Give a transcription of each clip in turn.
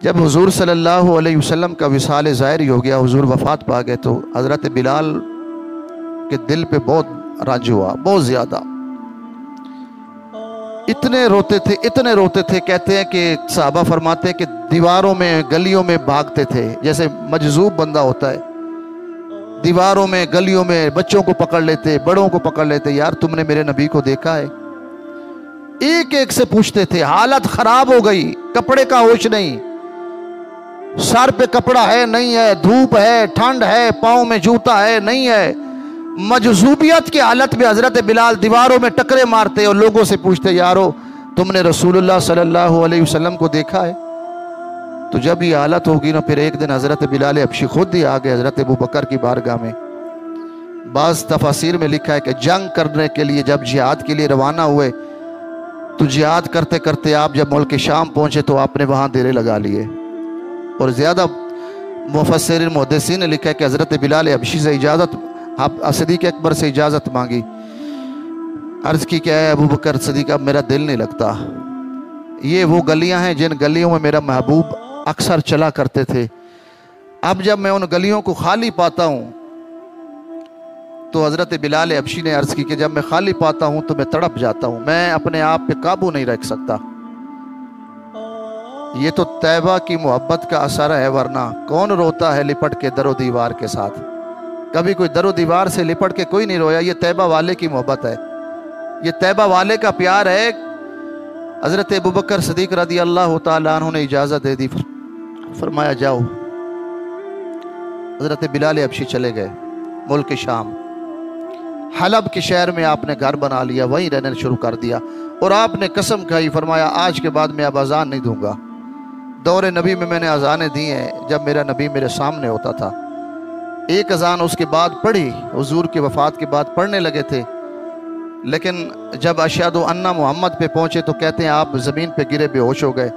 जब हुजूर सल्लल्लाहु अलैहि वसल्लम का विसाल ज़ाहिरी हो गया, हुजूर वफ़ात पा गए, तो हज़रत बिलाल के दिल पे बहुत रंज हुआ, बहुत ज़्यादा। इतने रोते थे, इतने रोते थे, कहते हैं कि सहाबा फरमाते हैं कि दीवारों में गलियों में भागते थे, जैसे मजजूब बंदा होता है, दीवारों में गलियों में बच्चों को पकड़ लेते, बड़ों को पकड़ लेते, यार तुमने मेरे नबी को देखा है? एक एक से पूछते थे। हालत खराब हो गई, कपड़े का होश नहीं, सर पे कपड़ा है नहीं है, धूप है, ठंड है, पाँव में जूता है नहीं है। मजजूबियत की हालत में हजरत बिलाल दीवारों में टकरे मारते और लोगों से पूछते, यारो तुमने रसूलुल्लाह सल्लल्लाहु अलैहि वसल्लम को देखा है? तो जब ये हालत होगी ना, फिर एक दिन हजरत बिलाल हबशी खुद ही आ गए हजरत अबू बकर की बारगाह में। बाज़ तफासिर में लिखा है कि जंग करने के लिए जब जिहाद के लिए रवाना हुए, तो जिहाद करते करते आप जब मुल्क शाम पहुंचे तो आपने वहां डेरे लगा लिए। और ज़्यादा मुफस्सिरीन मुहद्दिसीन ने लिखा है कि हज़रत बिलाल हबशी से इजाज़त, आप सिद्दीक़ अकबर से इजाज़त मांगी, अर्ज़ की, क्या है अबू बकर सिद्दीक़, अब मेरा दिल नहीं लगता। ये वो गलियां हैं जिन गलियों में मेरा महबूब अक्सर चला करते थे। अब जब मैं उन गलियों को खाली पाता हूँ, तो हज़रत बिलाल हबशी ने अर्ज़ की कि जब मैं खाली पाता हूँ तो मैं तड़प जाता हूँ, मैं अपने आप पे काबू नहीं रख सकता। ये तो तैबा की मोहब्बत का असर है, वरना कौन रोता है लिपट के दरो दीवार के साथ? कभी कोई दरो दीवार से लिपट के कोई नहीं रोया। ये तैबा वाले की मोहब्बत है, ये तैबा वाले का प्यार है। हज़रत अबू बकर सिद्दीक़ रज़ी अल्लाह तआला अन्हु ने इजाज़त दे दी, फरमाया जाओ। हज़रत बिलाल हबशी चले गए मुल्क शाम। हलब के शहर में आपने घर बना लिया, वहीं रहने शुरू कर दिया, और आपने कसम खाई, फरमाया आज के बाद मैं अब अजान नहीं दूंगा। दौरे नबी में मैंने अजानें दी हैं जब मेरा नबी मेरे सामने होता था। एक अजान उसके बाद पढ़ी, हुजूर की वफ़ात के बाद पढ़ने लगे थे, लेकिन जब अशहदु अन्ना मोहम्मद पे पहुँचे तो कहते हैं आप ज़मीन पे गिरे, बेहोश हो गए।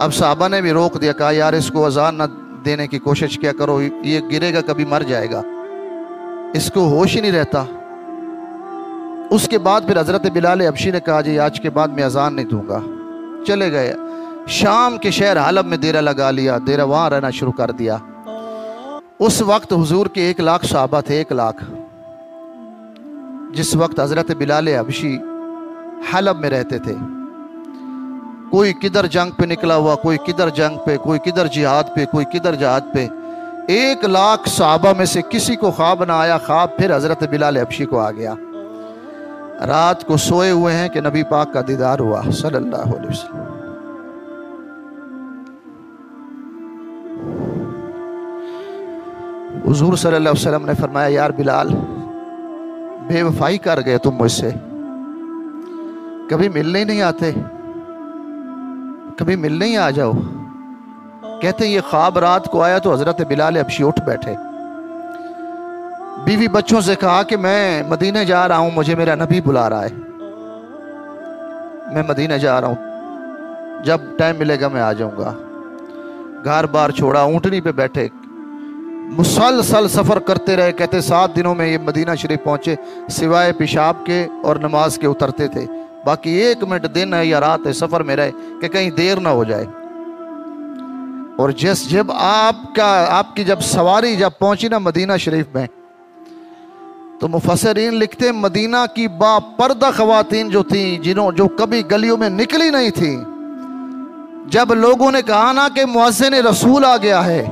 अब साहबा ने भी रोक दिया, कहा यार इसको अजान न देने की कोशिश क्या करो, ये गिरेगा कभी मर जाएगा, इसको होश ही नहीं रहता। उसके बाद फिर हज़रत बिलाल हबशी ने कहा जी आज के बाद मैं अजान नहीं दूंगा। चले गए शाम के शहर हलब में डेरा लगा लिया, डेरा वहाँ रहना शुरू कर दिया। उस वक्त हुजूर के 1 लाख सहाबा थे, 1 लाख। जिस वक्त हज़रत बिलाल हबशी हलब में रहते थे, कोई किधर जंग पे निकला हुआ, कोई किधर जंग पे, कोई किधर जिहाद पे, कोई किधर जिहाद पे। 1 लाख सहाबा में से किसी को ख्वाब ना आया, ख्वाब फिर हज़रत बिलाल हबशी को आ गया। रात को सोए हुए हैं कि नबी पाक का दीदार हुआ सल्लल्लाहु अलैहि वसल्लम। हुजूर सल्लल्लाहु अलैहि वसल्लम ने फरमाया, यार बिलाल बेवफाई कर गए तुम मुझसे, कभी मिलने ही नहीं आते, कभी मिलने ही आ जाओ। कहते ये ख्वाब रात को आया तो हज़रत बिलाल हबशी उठ बैठे, बीवी बच्चों से कहा कि मैं मदीने जा रहा हूं, मुझे मेरा नबी बुला रहा है, मैं मदीने जा रहा हूं, जब टाइम मिलेगा मैं आ जाऊंगा। घर बार छोड़ा, ऊंटनी पे बैठे, मुसलसल सफ़र करते रहे। कहते 7 दिनों में ये मदीना शरीफ पहुंचे, सिवाय पेशाब के और नमाज के उतरते थे, बाकी 1 मिनट दिन है या रात है सफ़र में रहे कि कहीं देर ना हो जाए। और जब आपकी जब सवारी जब पहुंची ना मदीना शरीफ में, तो मुफस्सिरीन लिखते मदीना की बापर्दा ख़वातीन जो थी, जो कभी गलियों में निकली नहीं थी, जब लोगों ने कहा ना कि मुअज्जिन रसूल आ गया है,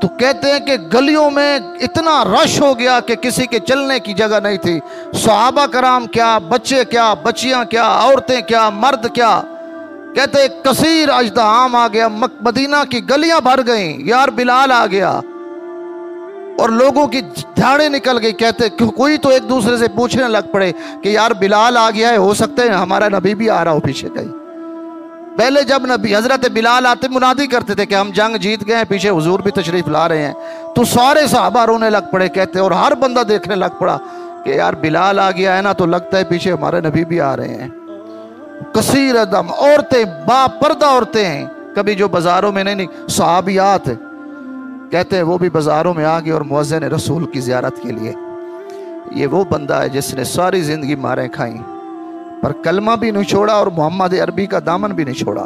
तो कहते हैं कि गलियों में इतना रश हो गया कि किसी के चलने की जगह नहीं थी। सहाबा कराम क्या, बच्चे क्या, बच्चियां क्या, औरतें क्या, मर्द क्या, कहते कसीर अजदाम आ गया, मदीना की गलियां भर गईं, यार बिलाल आ गया। और लोगों की झाड़ें निकल गई। कहते कोई तो एक दूसरे से पूछने लग पड़े कि यार बिलाल आ गया है, हो सकता है हमारा नबी भी आ रहा हो पीछे कहीं। पहले जब नबी हजरत बिलाल आते मुनादी करते थे कि हम जंग जीत गए हैं, पीछे हुजूर भी तशरीफ ला रहे हैं, तो सारे सहाबा रोने लग पड़े। कहते और हर बंदा देखने लग पड़ा कि यार बिलाल आ गया है ना, तो लगता है पीछे हमारे नबी भी आ रहे हैं। कसीर दम औरतें, बापर्दा औरतें हैं, कभी जो बाजारों में नहीं, सहाबियात कहते हैं वो भी बाजारों में आ गए और मुअज्जिन रसूल की ज़ियारत के लिए। ये वो बंदा है जिसने सारी ज़िंदगी मारें खाई, पर कलमा भी नहीं छोड़ा और मोहम्मद अरबी का दामन भी नहीं छोड़ा।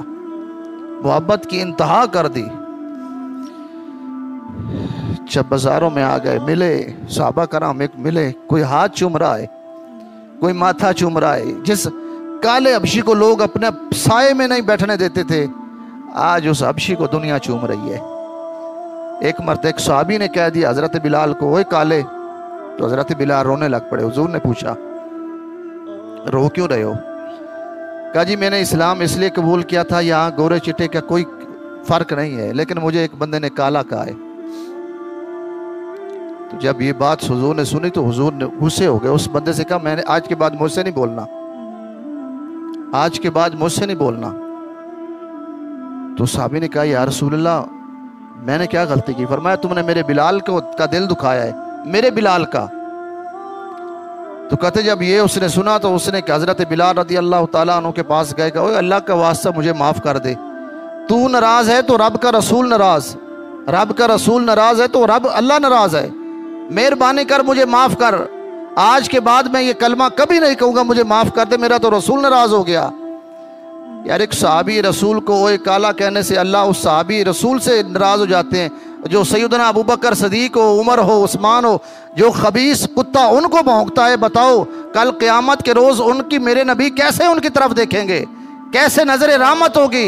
मोहब्बत की इंतहा कर दी। जब बाजारों में आ गए, मिले सहाबा कराम, एक मिले, कोई हाथ चूम रहा है, कोई माथा चूम रहा है। जिस काले हबशी को लोग अपने साए में नहीं बैठने देते थे, आज उस हबशी को दुनिया चूम रही है। एक मर्द, एक सहाबी ने कह दिया हजरत बिलाल को, ओए काले, तो हजरत बिलाल रोने लग पड़े। हुजूर ने पूछा रो क्यों रहे हो? कहा जी मैंने इस्लाम इसलिए कबूल किया था, यहाँ गोरे चिट्टे का कोई फर्क नहीं है, लेकिन मुझे एक बंदे ने काला कहा है। तो जब ये बात हुजूर ने सुनी तो हुजूर ने गुस्से हो गए। उस बंदे से कहा मैंने आज के बाद मुझसे नहीं बोलना, आज के बाद मुझसे नहीं बोलना। तो साहबी ने कहा या रसूलल्लाह मैंने क्या गलती की? फरमाया तुमने मेरे बिलाल का दिल दुखाया है, मेरे बिलाल का। तो कहते जब ये उसने सुना तो उसने हजरत बिलाल रदी अल्लाह ताला अन्हु के पास गए, कहा अल्लाह का वास्ता मुझे माफ़ कर दे, तू नाराज़ है तो रब का रसूल नाराज़, रब का रसूल नाराज़ है तो रब अल्लाह नाराज़ है, मेहरबानी कर मुझे माफ़ कर, आज के बाद मैं ये कलमा कभी नहीं कहूँगा, मुझे माफ़ कर दे, मेरा तो रसूल नाराज़ हो गया। यार एक सहाबी रसूल को ओए काला कहने से अल्लाह उस सहाबी रसूल से नाराज़ हो जाते हैं। जो सैयदना अबू बकर सदीक हो, उमर हो, उस्मान हो, जो खबीस कुत्ता उनको भौंकता है, बताओ कल क़यामत के रोज़ उनकी मेरे नबी कैसे उनकी तरफ देखेंगे? कैसे नज़र रहमत होगी?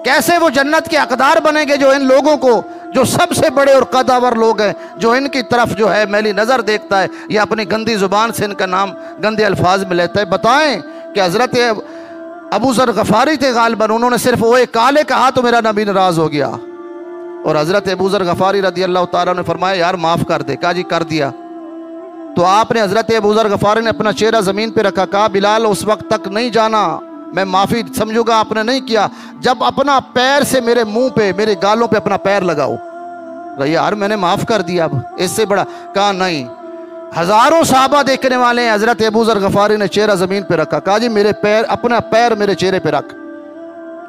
कैसे वो जन्नत के हकदार बनेंगे जो इन लोगों को, जो सबसे बड़े और कदावर लोग हैं, जो इनकी तरफ जो है मैली नज़र देखता है या अपनी गंदी ज़ुबान से इनका नाम गंदे अल्फाज में लेता है। बताएं कि हज़रत अबू ज़र गफ़ारी थे गालिबन, उन्होंने सिर्फ वो एक काले कहा तो मेरा नबी नाराज़ हो गया। और हज़रत अबू ज़र गफ़ारी रदी अल्लाह ताला ने फरमाया यार माफ़ कर दे। कहा जी कर दिया। तो आपने हज़रत अबू ज़र गफ़ारी ने अपना चेहरा ज़मीन पे रखा, कहा बिलाल उस वक्त तक नहीं जाना, मैं माफ़ी समझूंगा, आपने नहीं किया, जब अपना पैर से मेरे मुंह पे, मेरे गालों पे अपना पैर लगाओ। यार मैंने माफ़ कर दिया, अब इससे बड़ा? कहा नहीं। हज़ारों सहाबा देखने वाले हैं, हज़रत अबू ज़र गफ़ारी ने चेहरा ज़मीन पे रखा, कहा जी मेरे पैर, अपना पैर मेरे चेहरे पे रख,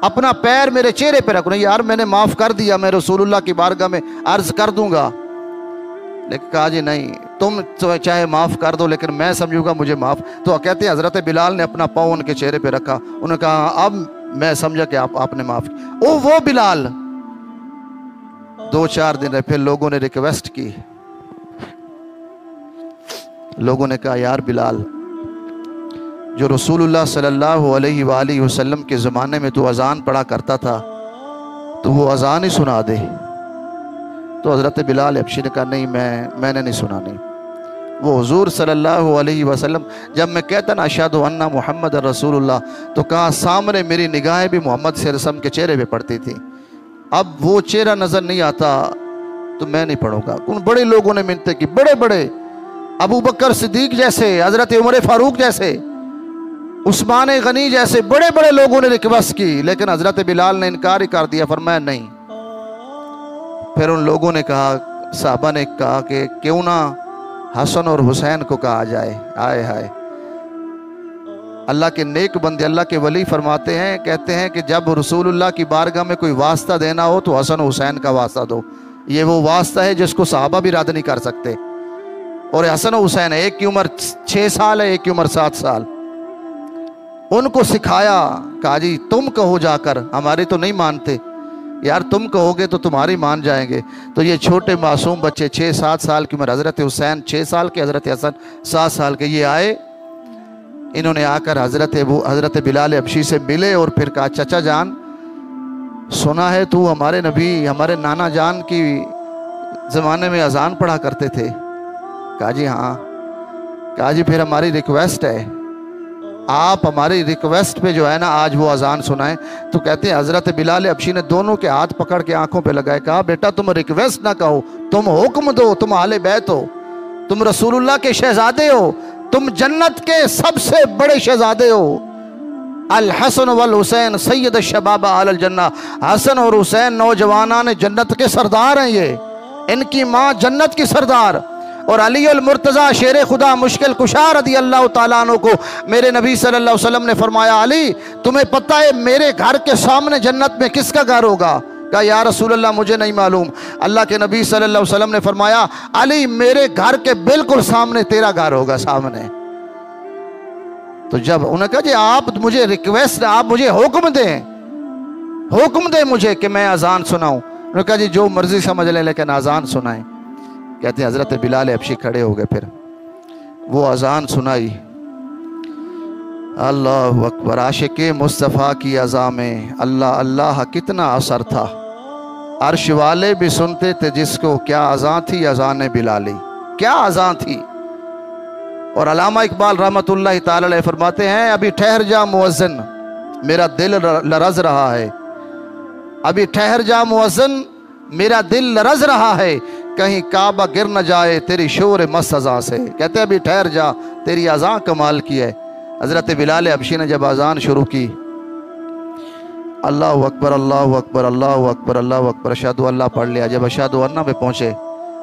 अपना पैर मेरे चेहरे पे रख। नहीं यार मैंने माफ़ कर दिया, मैं रसूलुल्लाह की बारगाह में अर्ज़ कर दूंगा। लेकिन कहा जी नहीं, तुम चाहे माफ़ कर दो लेकिन मैं समझूंगा मुझे माफ़। तो कहते हैं हज़रत बिलाल ने अपना पाँव उनके चेहरे पे रखा, उन्होंने कहा अब मैं समझा कि आपने माफ़ किया। वो बिलाल 2-4 दिन रहे, फिर लोगों ने रिक्वेस्ट की, लोगों ने कहा यार बिलाल जो रसूलुल्लाह सल्लल्लाहु अलैहि वसल्लम के ज़माने में तू अज़ान पढ़ा करता था तो वो अज़ान ही सुना दे। तो हज़रत बिलाल हबशी ने कहा नहीं मैंने नहीं सुना। नहीं, वो हुज़ूर सल्लल्लाहु अलैहि वसल्लम जब मैं कहता ना अशहदु अन्ना मुहम्मद रसूलुल्लाह, तो कहा सामने मेरी निगाहें भी मोहम्मद सल्लल्लाहु अलैहि वसल्लम के चेहरे पे पड़ती थी। अब वो चेहरा नज़र नहीं आता तो मैं नहीं पढ़ूंगा। उन बड़े लोगों ने मिन्नतें की, बड़े बड़े अबू बकर सिद्दीक जैसे, हज़रत उमर फारूक जैसे, उस्मान गनी जैसे बड़े बड़े लोगों ने रिक्वेस्ट की, लेकिन हज़रत बिलाल ने इनकार ही कर दिया, फरमाया नहीं। फिर उन लोगों ने कहा, साहबा ने कहा कि क्यों ना हसन और हुसैन को कहा जाए। आए हाय, अल्लाह के नेक बंदे, अल्लाह के वली फरमाते हैं, कहते हैं कि जब रसूलुल्लाह की बारगाह में कोई वास्ता देना हो तो हसन हुसैन का वास्ता दो। ये वो वास्ता है जिसको साहबा भी रद्द नहीं कर सकते। और हसन हुसैन है, एक की उम्र 6 साल है, एक की उम्र 7 साल। उनको सिखाया, कहा जी तुम कहो जाकर, हमारे तो नहीं मानते, यार तुम कहोगे तो तुम्हारी मान जाएंगे। तो ये छोटे मासूम बच्चे 6-7 साल की उम्र, हज़रत हुसैन 6 साल के, हज़रत हसन 7 साल के, ये आए, इन्होंने आकर हज़रत बिलाल हबशी से मिले और फिर कहा चाचा जान सुना है तू हमारे नबी, हमारे नाना जान की ज़माने में अजान पढ़ा करते थे। कहा जी हाँ। कहा जी फिर हमारी रिक्वेस्ट है, आप हमारी रिक्वेस्ट पे जो है ना आज वो अजान सुनाएं। तो कहते हैं हज़रत बिलाल हबशी ने दोनों के हाथ पकड़ के आंखों पे लगाए, कहा बेटा तुम रिक्वेस्ट ना कहो, तुम हुक्म दो, तुम आले बैत हो, तुम रसूलुल्लाह के शहजादे हो, तुम जन्नत के सबसे बड़े शहजादे हो। अल हसन वल हुसैन सैयद शबाब आल जन्ना, हसन और हुसैन नौजवाना ने जन्नत के सरदार हैं, ये इनकी माँ जन्नत की सरदार। और अली अल मुर्तज़ा शेर खुदा मुश्किल कुशा रदी अल्लाह ताला अन्हु को मेरे नबी सल्लल्लाहु अलैहि वसल्लम ने फरमाया, अली तुम्हें पता है मेरे घर के सामने जन्नत में किसका घर होगा? कहा या रसूल अल्लाह मुझे नहीं मालूम। अल्लाह के नबी सल्लल्लाहु अलैहि वसल्लम ने फरमाया, अली मेरे घर के बिल्कुल सामने तेरा घर होगा, सामने। तो जब उन्होंने कहा जी आप मुझे रिक्वेस्ट, आप मुझे हुक्म दें, हुक्म दे मुझे कि मैं अजान सुनाऊं। उन्होंने कहा जी जो मर्जी समझ लें लेकिन अजान सुनाएं। कहते हैं हज़रत बिलाल हबशी खड़े हो गए, फिर वो अजान सुनाई। अल्लाह अकबर, आशिक़े मुस्तफ़ा की अज़ा में अल्लाह अल्लाह कितना असर था। अर्श वाले भी सुनते थे जिसको, क्या अज़ान थी अज़ान बिलाली, क्या अज़ान थी। और अल्लामा इकबाल रहमतुल्लाह ताला अलैह फरमाते हैं, अभी ठहर जा मुअज्जिन मेरा दिल लरज़ रहा है, अभी ठहर जा मुअज्जिन मेरा दिल लरज़ रहा है, कहीं काबा गिर न जाए तेरी शोर मस्त अज़ां से। कहते अभी ठहर जा, तेरी अज़ां कमाल की है। हज़रत बिलाल हबशी ने जब अज़ान शुरू की, अल्लाहु अकबर अल्लाहु अकबर अल्लाहु अकबर अल्लाहु अकबर अशहदु अल्लाह पढ़ लिया। जब अशहदु अन्ना में पहुँचे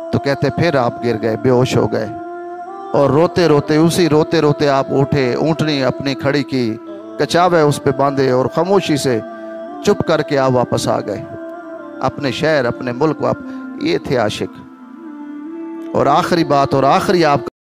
तो कहते फिर आप गिर गए, बेहोश हो गए, और रोते रोते उसी रोते रोते आप उठे, ऊँटनी अपनी खड़ी की, कचावे उस पर बांधे और खामोशी से चुप करके आप वापस आ गए अपने शहर अपने मुल्क। आप ये थे आशिक। और आखिरी बात और आखिरी आप